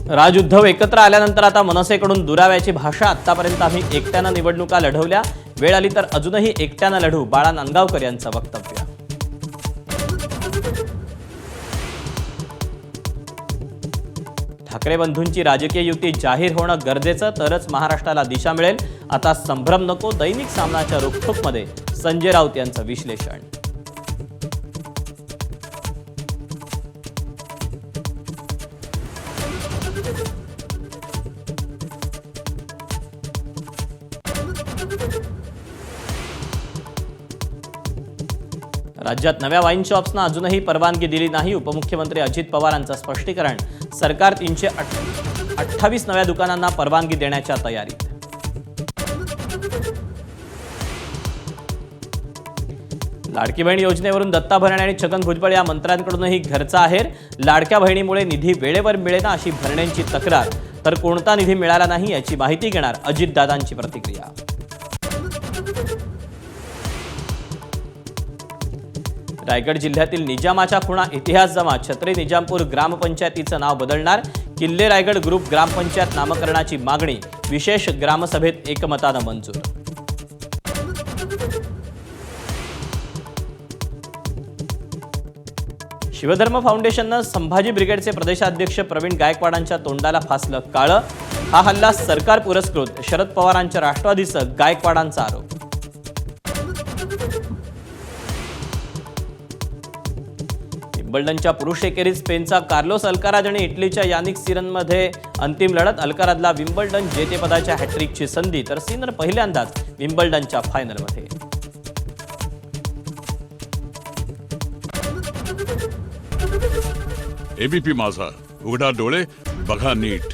राज उद्धव एकत्र आल्यानंतर आता मनसेकडून दुराव्याची भाषा। आतापर्यंत आम्ही एकट्यानं निवडणुका लढवल्या, वेळ आली तर अजूनही एकट्यानं लढू, बाळा नांदगावकर यांचं वक्तव्य। ठाकरे बंधूंची राजकीय युती जाहीर होणं गरजेचं, तरच महाराष्ट्राला दिशा मिळेल। आता संभ्रम नको, दैनिक सामनाच्या रोखोकमध्ये संजय राऊत यांचं विश्लेषण। राज्यात नव्या वाईन शॉप्सना अजूनही परवानगी दिली नाही। उपमुख्यमंत्री अजित पवारांचं स्पष्टीकरण। सरकार 328 नव्या दुकानांना परवानगी देण्याच्या तयारीत। लाडकी बहीण योजनेवरून दत्ता भरणे आणि छगन भुजबळ या मंत्र्यांकडूनही घरचा आहेर। लाडक्या बहिणीमुळे निधी वेळेवर मिळेना अशी भरणेंची तक्रार, तर कोणता निधी मिळाला नाही याची माहिती घेणार अजितदादांची प्रतिक्रिया। रायगड जिल्ह्यातील निजामाच्या खुणा इतिहास जमा। छत्री निजामपूर ग्रामपंचायतीचं नाव बदलणार। किल्ले रायगड ग्रुप ग्रामपंचायत नामकरणाची मागणी विशेष ग्रामसभेत एकमतानं मंजूर। शिवधर्म फाउंडेशननं संभाजी ब्रिगेडचे प्रदेशाध्यक्ष प्रवीण गायकवाडांच्या तोंडाला फासलं काळं। हा हल्ला सरकार पुरस्कृत, शरद पवारांच्या राष्ट्रवादीचं गायकवाडांचा आरोप। विम्बल्डनच्या पुरुष एकेरीत स्पेनचा कार्लोस अल्काराज आणि इटलीच्या यानिक सिनरमध्ये अंतिम लढत। अल्काराजला विम्बल्डन जेतेपदाच्या हॅट्रिकची संधी, तर सिनर पहिल्यांदाच विम्बल्डनच्या फायनलमध्ये। एबीपी माझा, उघडा डोळे बघा नीट।